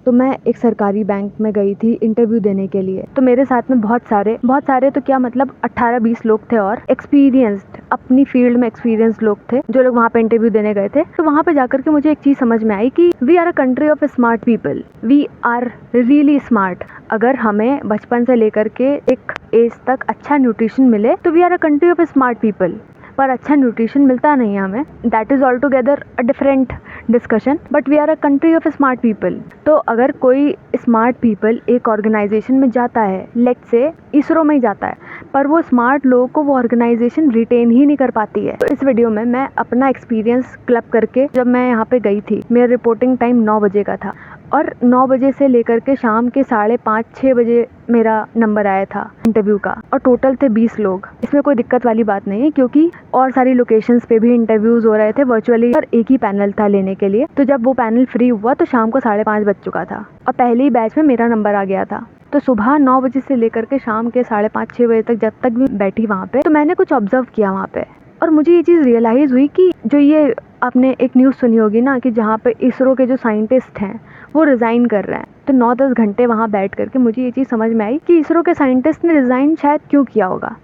तो मैं एक सरकारी बैंक में गई थी इंटरव्यू देने के लिए। तो मेरे साथ में बहुत सारे तो क्या मतलब 18-20 लोग थे और एक्सपीरियंस्ड, अपनी फील्ड में एक्सपीरियंस लोग थे जो लोग वहाँ पे इंटरव्यू देने गए थे। तो वहाँ पे जाकर के मुझे एक चीज़ समझ में आई कि we are a country of smart people, we are really smart. अगर हमें बचपन से लेकर के एक एज तक अच्छा न्यूट्रिशन मिले तो we are a country of smart people, पर अच्छा न्यूट्रिशन मिलता नहीं है हमें, that is all together a different discussion, but we are a country of smart people. तो अगर कोई स्मार्ट पीपल एक ऑर्गेनाइजेशन में जाता है, लेट्स से इसरो में ही जाता है, पर वो स्मार्ट लोगों को वो ऑर्गेनाइजेशन रिटेन ही नहीं कर पाती है। तो इस वीडियो में मैं अपना एक्सपीरियंस क्लब करके, जब मैं यहाँ पे गई थी, मेरा रिपोर्टिंग टाइम 9 बजे का था और 9 बजे से लेकर के शाम के 5:30-6 बजे मेरा नंबर आया था इंटरव्यू का, और टोटल थे 20 लोग। इसमें कोई दिक्कत वाली बात नहीं है क्योंकि और सारी लोकेशंस पे भी इंटरव्यूज हो रहे थे वर्चुअली, और एक ही पैनल था लेने के लिए। तो जब वो पैनल फ्री हुआ तो शाम को 5:30 बज चुका था और पहले ही बैच में मेरा नंबर आ गया था। तो सुबह 9 बजे से लेकर के शाम के 5:30-6 बजे तक जब तक भी बैठी वहाँ पे, तो मैंने कुछ ऑब्जर्व किया वहाँ पे, और मुझे ये चीज़ रियलाइज़ हुई कि जो ये आपने एक न्यूज़ सुनी होगी ना कि जहाँ पे इसरो के जो साइंटिस्ट हैं वो रिज़ाइन कर रहे हैं। तो 9-10 घंटे वहाँ बैठ करके मुझे ये चीज़ समझ में आई कि इसरो के साइंटिस्ट ने रिज़ाइन शायद क्यों किया होगा।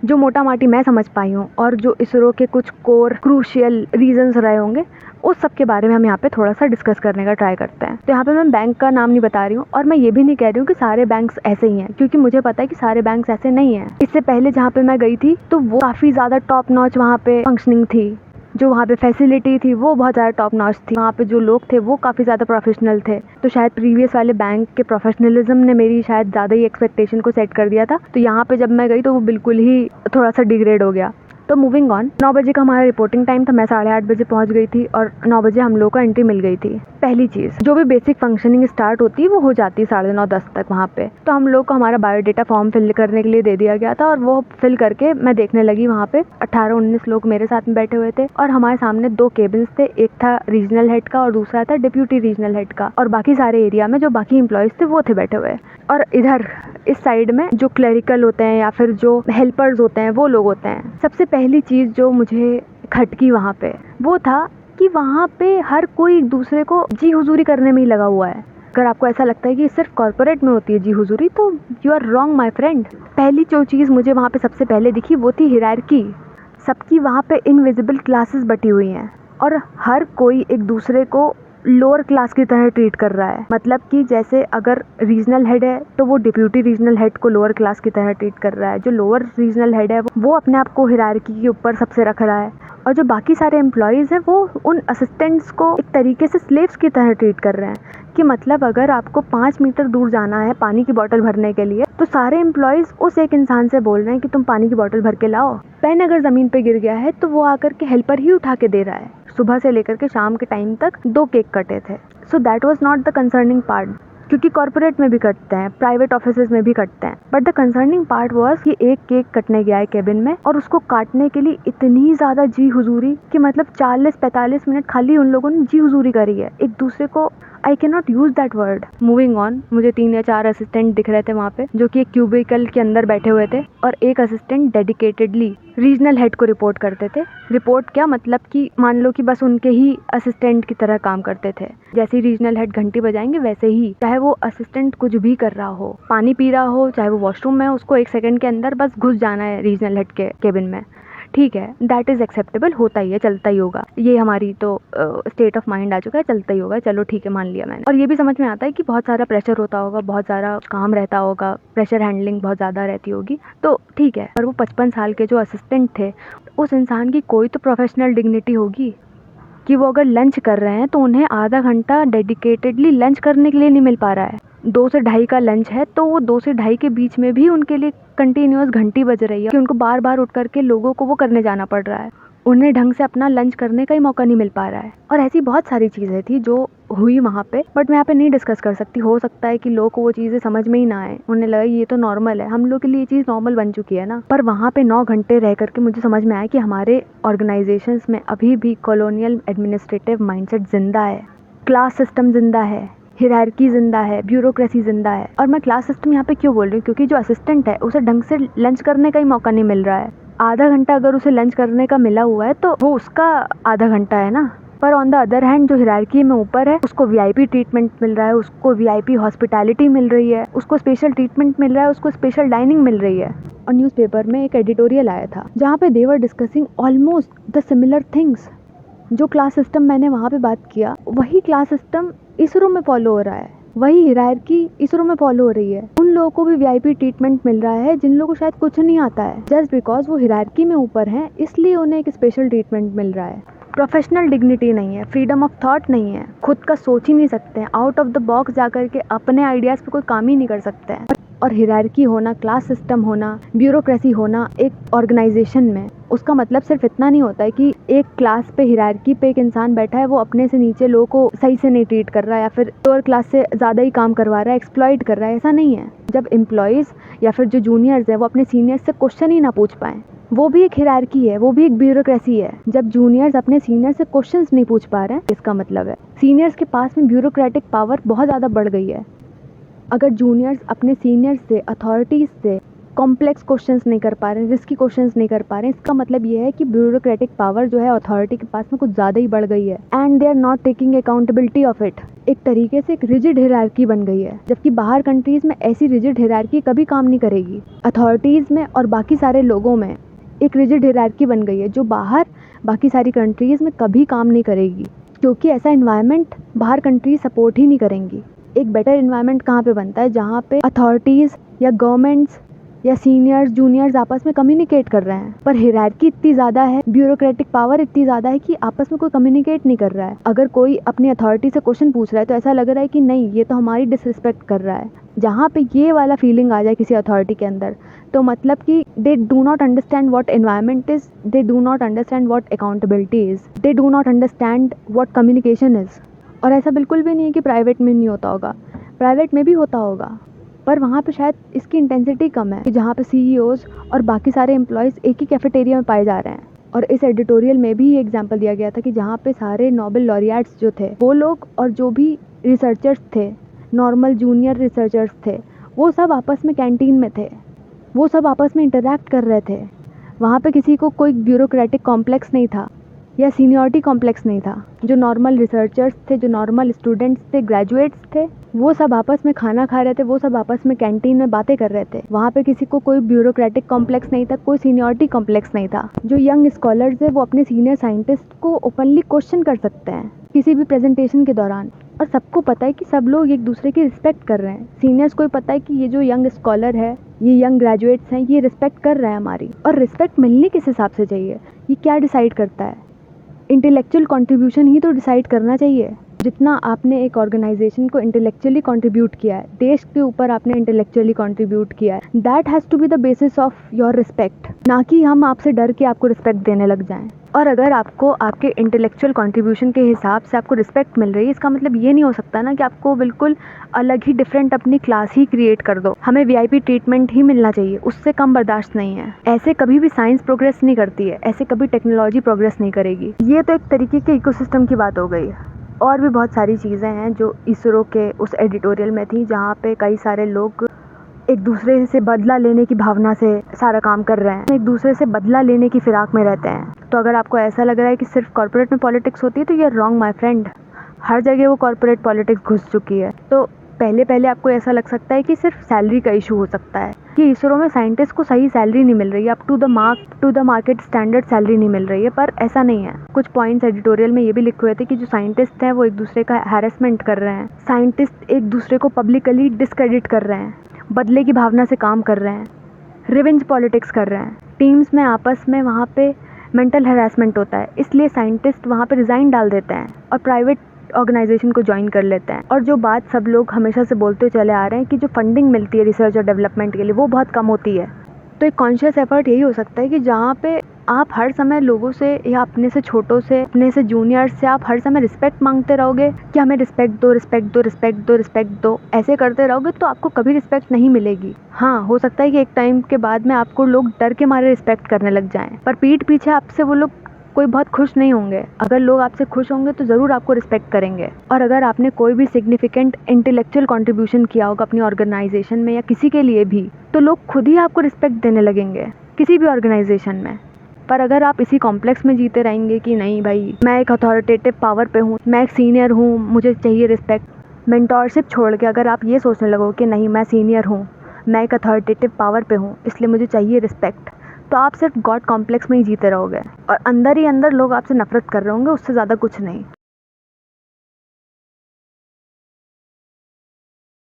जो मोटा माटी मैं समझ पाई हूँ और जो इसरो के कुछ कोर क्रूशियल रीजंस रहे होंगे, उस सब के बारे में हम यहाँ पे थोड़ा सा डिस्कस करने का ट्राई करते हैं। तो यहाँ पे मैं बैंक का नाम नहीं बता रही हूँ और मैं ये भी नहीं कह रही हूँ कि सारे बैंक्स ऐसे ही हैं, क्योंकि मुझे पता है कि सारे बैंक्स ऐसे नहीं हैं। इससे पहले जहाँ पे मैं गई थी तो वो काफ़ी ज़्यादा टॉप नॉच वहाँ पे फंक्शनिंग थी, जो वहाँ पे फैसिलिटी थी वो बहुत ज़्यादा टॉप नॉच थी, वहाँ पे जो लोग थे वो काफ़ी ज़्यादा प्रोफेशनल थे। तो शायद प्रीवियस वाले बैंक के प्रोफेशनलिज्म ने मेरी शायद ज़्यादा ही एक्सपेक्टेशन को सेट कर दिया था। तो यहाँ पे जब मैं गई तो वो बिल्कुल ही थोड़ा सा डिग्रेड हो गया। तो मूविंग ऑन, 9 बजे का हमारा रिपोर्टिंग टाइम था, मैं 8:30 बजे पहुँच गई थी और 9 बजे हम लोग को एंट्री मिल गई थी। पहली चीज़, जो भी बेसिक फंक्शनिंग स्टार्ट होती है वो हो जाती है 9:30-10 तक वहाँ पे। तो हम लोग को हमारा बायोडेटा फॉर्म फिल करने के लिए दे दिया गया था और वो फिल करके मैं देखने लगी, वहाँ पे 18-19 लोग मेरे साथ में बैठे हुए थे और हमारे सामने 2 केबिन्स थे, एक था रीजनल हेड का और दूसरा था डिप्यूटी रीजनल हेड का, और बाकी सारे एरिया में जो बाकी एम्प्लॉयज़ थे वो थे बैठे हुए। और इधर इस साइड में जो क्लरिकल होते हैं या फिर जो हेल्पर्स होते हैं वो लोग होते हैं। सबसे पहली चीज़ जो मुझे खटकी वहाँ पे वो था कि वहाँ पे हर कोई एक दूसरे को जी हुजूरी करने में ही लगा हुआ है। अगर आपको ऐसा लगता है कि सिर्फ कॉर्पोरेट में होती है जी हुजूरी, तो you are wrong my friend. पहली जो चीज़ मुझे वहाँ पे सबसे पहले दिखी वो थी हिरार्की। सबकी वहाँ पे इनविजिबल क्लासेस बटी हुई हैं और हर कोई एक दूसरे को लोअर क्लास की तरह ट्रीट कर रहा है। मतलब कि जैसे अगर रीजनल हेड है तो वो डिप्यूटी रीजनल हेड को लोअर क्लास की तरह ट्रीट कर रहा है, जो लोअर रीजनल हेड है वो अपने आप को हिरार्की के ऊपर सबसे रख रहा है, और जो बाकी सारे एम्प्लॉयज़ हैं वो उन असिस्टेंट्स को एक तरीके से स्लेव्स की तरह ट्रीट कर रहे हैं। कि मतलब अगर आपको 5 मीटर दूर जाना है पानी की बोतल भरने के लिए, तो सारे एम्प्लॉयज़ उस एक इंसान से बोल रहे हैं कि तुम पानी की बोतल भर के लाओ। पेन अगर ज़मीन पे गिर गया है तो वो आकर के हेल्पर ही उठा के दे रहा है। सुबह से लेकर के शाम के टाइम तक 2 केक कटे थे। So that was not the concerning part, क्योंकि कॉर्पोरेट में भी कटते हैं, प्राइवेट ऑफिसेज में भी कटते हैं, but the concerning part was कि एक केक कटने गया है केबिन में और उसको काटने के लिए इतनी ज़्यादा जी हुजूरी कि मतलब 40-45 मिनट खाली उन लोगों ने जी हुजूरी करी है एक दूसरे को। I can not use that word. Moving on, मुझे 3 या 4 असिस्टेंट दिख रहे थे वहाँ पे जो कि एक क्यूबिकल के अंदर बैठे हुए थे, और एक असिस्टेंट डेडिकेटेडली रीजनल हेड को रिपोर्ट करते थे। रिपोर्ट क्या मतलब कि मान लो कि बस उनके ही असिस्टेंट की तरह काम करते थे। जैसे ही रीजनल हेड घंटी बजाएंगे वैसे ही, चाहे वो असिस्टेंट कुछ भी कर रहा हो, पानी पी रहा हो, चाहे वो वॉशरूम में, उसको 1 सेकंड के अंदर बस घुस जाना है रीजनल हेड के केबिन में। ठीक है, दैट इज़ एक्सेप्टेबल, होता ही है, चलता ही होगा, ये हमारी तो स्टेट ऑफ माइंड आ चुका है, चलता ही होगा, चलो ठीक है, मान लिया मैंने। और ये भी समझ में आता है कि बहुत सारा प्रेशर होता होगा, बहुत सारा काम रहता होगा, प्रेशर हैंडलिंग बहुत ज़्यादा रहती होगी, तो ठीक है। पर वो 55 साल के जो असिस्टेंट थे, उस इंसान की कोई तो प्रोफेशनल डिग्निटी होगी कि वो अगर लंच कर रहे हैं तो उन्हें आधा घंटा डेडिकेटेडली लंच करने के लिए नहीं मिल पा रहा है। 2 से ढाई का लंच है तो वो 2 से ढाई के बीच में भी उनके लिए कंटिन्यूअस घंटी बज रही है कि उनको बार बार उठ करके लोगों को वो करने जाना पड़ रहा है। उन्हें ढंग से अपना लंच करने का ही मौका नहीं मिल पा रहा है। और ऐसी बहुत सारी चीज़ें थी जो हुई वहाँ पे, बट मैं यहाँ पे नहीं डिस्कस कर सकती। हो सकता है कि लोगों को वो चीज़ें समझ में ही ना आए, उन्हें लगा ये तो नॉर्मल है, हम लोग के लिए ये चीज़ नॉर्मल बन चुकी है ना। पर वहाँ पे 9 घंटे रह करके मुझे समझ में आया कि हमारे ऑर्गेनाइजेशंस में अभी भी कॉलोनियल एडमिनिस्ट्रेटिव माइंडसेट जिंदा है, क्लास सिस्टम जिंदा है, हिरार्की जिंदा है, ब्यूरोक्रेसी जिंदा है। और मैं क्लास सिस्टम यहाँ पे क्यों बोल रही हूँ, क्योंकि जो असिस्टेंट है उसे ढंग से लंच करने का ही मौका नहीं मिल रहा है। आधा घंटा अगर उसे लंच करने का मिला हुआ है तो वो उसका आधा घंटा है ना, पर ऑन द अदर हैंड जो हिरार्की में ऊपर है उसको वीआईपी ट्रीटमेंट मिल रहा है, उसको वीआईपी हॉस्पिटैलिटी मिल रही है, उसको स्पेशल ट्रीटमेंट मिल रहा है, उसको स्पेशल डाइनिंग मिल रही है। और न्यूज़पेपर में एक एडिटोरियल आया था जहाँ पे they were discussing almost the similar things. जो क्लास सिस्टम मैंने वहाँ पे बात किया वही क्लास सिस्टम इसरो में फॉलो हो रहा है, वही हिरार्की इसरो में फॉलो हो रही है। उन लोगों को भी वीआईपी ट्रीटमेंट मिल रहा है जिन लोगों को शायद कुछ नहीं आता है, जस्ट बिकॉज वो हिरार्की में ऊपर हैं इसलिए उन्हें एक स्पेशल ट्रीटमेंट मिल रहा है। प्रोफेशनल डिग्निटी नहीं है, फ्रीडम ऑफ थॉट नहीं है, खुद का सोच ही नहीं सकते हैं, आउट ऑफ द बॉक्स जाकर के अपने आइडियाज़ पे कोई काम ही नहीं कर सकते हैं। और हिरार्की होना, क्लास सिस्टम होना, ब्यूरोक्रेसी होना एक ऑर्गेनाइजेशन में, उसका मतलब सिर्फ इतना नहीं होता है कि एक क्लास पे हिरार्की पे एक इंसान बैठा है, वो अपने से नीचे लोगों को सही से नहीं ट्रीट कर रहा है या फिर लोअर क्लास से ज़्यादा ही काम करवा रहा है, एक्सप्लॉइट कर रहा है, ऐसा नहीं है। जब एम्प्लॉयज़ या फिर जो जूनियर्स है वो अपने सीनियर्स से क्वेश्चन ही ना पूछ पाएँ, वो भी एक हिरार्की है, वो भी एक ब्यूरोक्रेसी है। जब जूनियर्स अपने सीनियर से क्वेश्चंस नहीं पूछ पा रहे हैं, इसका मतलब है सीनियर्स के पास में ब्यूरोक्रेटिक पावर बहुत ज़्यादा बढ़ गई है। अगर जूनियर्स अपने सीनियर्स से, अथॉरिटीज़ से कॉम्प्लेक्स क्वेश्चंस नहीं कर पा रहे हैं, रिस्की क्वेश्चंस नहीं कर पा रहे हैं, इसका मतलब ये है कि ब्यूरोक्रेटिक पावर जो है अथॉरिटी के पास में कुछ ज़्यादा ही बढ़ गई है and they are not taking accountability of it. एक तरीके से एक रिजिड हिरार्की बन गई है, जबकि बाहर कंट्रीज़ में ऐसी रिजिड हिरार्की कभी काम नहीं करेगी। अथॉरिटीज़ में और बाकी सारे लोगों में एक रिजिड हिरार्की बन गई है जो बाहर बाकी सारी कंट्रीज़ में कभी काम नहीं करेगी, क्योंकि ऐसा इन्वायरमेंट बाहर कंट्रीज सपोर्ट ही नहीं करेंगी। एक बेटर इन्वायरमेंट कहाँ पे बनता है, जहाँ पे अथॉरिटीज़ या गवर्नमेंट्स या सीनियर्स जूनियर्स आपस में कम्युनिकेट कर रहे हैं। पर हिरार्की इतनी ज़्यादा है, ब्यूरोक्रेटिक पावर इतनी ज़्यादा है कि आपस में कोई कम्युनिकेट नहीं कर रहा है। अगर कोई अपनी अथॉरिटी से क्वेश्चन पूछ रहा है तो ऐसा लग रहा है कि नहीं, ये तो हमारी डिसरिस्पेक्ट कर रहा है। जहाँ पे ये वाला फीलिंग आ जाए किसी अथॉरिटी के अंदर, तो मतलब कि they do not understand what environment is, they do not understand what accountability is, they do not understand what communication is. और ऐसा बिल्कुल भी नहीं है कि प्राइवेट में नहीं होता होगा, प्राइवेट में भी होता होगा, पर वहाँ पे शायद इसकी इंटेंसिटी कम है कि जहाँ पे सीईओज़ और बाकी सारे एम्प्लॉयज़ एक ही कैफेटेरिया में पाए जा रहे हैं। और इस एडिटोरियल में भी ये एग्जांपल दिया गया था कि जहाँ पे सारे नोबेल लॉरिएट्स जो थे वो लोग और जो भी रिसर्चर्स थे, नॉर्मल जूनियर रिसर्चर्स थे, वो सब आपस में कैंटीन में थे, वो सब आपस में इंटरैक्ट कर रहे थे। वहाँ पे किसी को कोई ब्यूरोक्रेटिक कॉम्प्लेक्स नहीं था या सीनियरिटी कॉम्प्लेक्स नहीं था। जो नॉर्मल रिसर्चर्स थे, जो नॉर्मल स्टूडेंट्स थे, ग्रेजुएट्स थे, वो सब आपस में खाना खा रहे थे, वो सब आपस में कैंटीन में बातें कर रहे थे। वहाँ पे किसी को कोई ब्यूरोक्रेटिक कॉम्प्लेक्स नहीं था, कोई सीनियरिटी कॉम्प्लेक्स नहीं था। जो यंग स्कॉलर्स है वो अपने सीनियर साइंटिस्ट को ओपनली क्वेश्चन कर सकते हैं किसी भी प्रेजेंटेशन के दौरान, और सबको पता है कि सब लोग एक दूसरे की रिस्पेक्ट कर रहे हैं। सीनियर्स को भी पता है कि ये जो यंग स्कॉलर है, ये यंग ग्रेजुएट्स हैं, ये रिस्पेक्ट कर रहे हैं हमारी। और रिस्पेक्ट मिलनी किस हिसाब से चाहिए, ये क्या डिसाइड करता है? इंटेलेक्चुअल कंट्रीब्यूशन ही तो डिसाइड करना चाहिए। जितना आपने एक ऑर्गेनाइजेशन को इंटेलेक्चुअली कंट्रीब्यूट किया है, देश के ऊपर आपने इंटेलेक्चुअली कंट्रीब्यूट किया है, that has to be the basis of your respect, ना कि हम आपसे डर के आपको रिस्पेक्ट देने लग जाएं। और अगर आपको आपके इंटेलेक्चुअल कंट्रीब्यूशन के हिसाब से आपको रिस्पेक्ट मिल रही है, इसका मतलब ये नहीं हो सकता ना कि आपको बिल्कुल अलग ही डिफरेंट अपनी क्लास ही क्रिएट कर दो। हमें वीआईपी ट्रीटमेंट ही मिलना चाहिए, उससे कम बर्दाश्त नहीं है। ऐसे कभी भी साइंस प्रोग्रेस नहीं करती है, ऐसे कभी टेक्नोलॉजी प्रोग्रेस नहीं करेगी। ये तो एक तरीके के इकोसिस्टम की बात हो गई। और भी बहुत सारी चीज़ें हैं जो इसरो के उस एडिटोरियल में थी, जहाँ पे कई सारे लोग एक दूसरे से बदला लेने की भावना से सारा काम कर रहे हैं, एक दूसरे से बदला लेने की फिराक में रहते हैं। तो अगर आपको ऐसा लग रहा है कि सिर्फ कॉर्पोरेट में पॉलिटिक्स होती है, तो ये रॉन्ग माय फ्रेंड। हर जगह वो कॉर्पोरेट पॉलिटिक्स घुस चुकी है। तो पहले आपको ऐसा लग सकता है कि सिर्फ सैलरी का इशू हो सकता है, कि इसरो में साइंटिस्ट को सही सैलरी नहीं मिल रही है, up to the market standard salary नहीं मिल रही है, पर ऐसा नहीं है। कुछ पॉइंट्स एडिटोरियल में ये भी लिखे हुए थे कि जो साइंटिस्ट हैं वो एक दूसरे का हैरेसमेंट कर रहे हैं, साइंटिस्ट एक दूसरे को पब्लिकली डिस्क्रेडिट कर रहे हैं, बदले की भावना से काम कर रहे हैं, रिवेंज पॉलिटिक्स कर रहे हैं। टीम्स में आपस में वहाँ पे मेंटल हैरेसमेंट होता है, इसलिए साइंटिस्ट वहाँ पे रिज़ाइन डाल देते हैं और प्राइवेट ऑर्गेनाइजेशन को ज्वाइन कर लेते हैं। और जो बात सब लोग हमेशा से बोलते चले आ रहे हैं कि जो फंडिंग मिलती है रिसर्च और डेवलपमेंट के लिए, वो बहुत कम होती है। तो एक कॉन्शियस एफर्ट यही हो सकता है कि जहाँ पे आप हर समय लोगों से या अपने से छोटों से, अपने से जूनियर से आप हर समय रिस्पेक्ट मांगते रहोगे कि हमें रिस्पेक्ट दो, रिस्पेक्ट दो, रिस्पेक्ट दो, रिस्पेक्ट दो, ऐसे करते रहोगे तो आपको कभी रिस्पेक्ट नहीं मिलेगी। हाँ, हो सकता है कि एक टाइम के बाद में आपको लोग डर के मारे रिस्पेक्ट करने लग जाएं, पर पीठ पीछे आपसे वो लोग कोई बहुत खुश नहीं होंगे। अगर लोग आपसे खुश होंगे तो ज़रूर आपको रिस्पेक्ट करेंगे। और अगर आपने कोई भी सिग्निफिकेंट इंटेलेक्चुअल कंट्रीब्यूशन किया होगा अपनी ऑर्गेनाइजेशन में या किसी के लिए भी, तो लोग खुद ही आपको रिस्पेक्ट देने लगेंगे किसी भी ऑर्गेनाइजेशन में। पर अगर आप इसी कॉम्प्लेक्स में जीते रहेंगे कि नहीं भाई मैं एक अथॉरिटेटिव पावर पे हूँ, मैं एक सीनियर हूँ, मुझे चाहिए रिस्पेक्ट, मेंटोरशिप छोड़ के अगर आप ये सोचने लगो कि नहीं मैं सीनियर हूँ, मैं एक अथॉरिटेटिव पावर पे हूँ इसलिए मुझे चाहिए रिस्पेक्ट, तो आप सिर्फ गॉड कॉम्प्लेक्स में ही जीते रहोगे और अंदर ही अंदर लोग आपसे नफरत कर रहे होंगे, उससे ज़्यादा कुछ नहीं।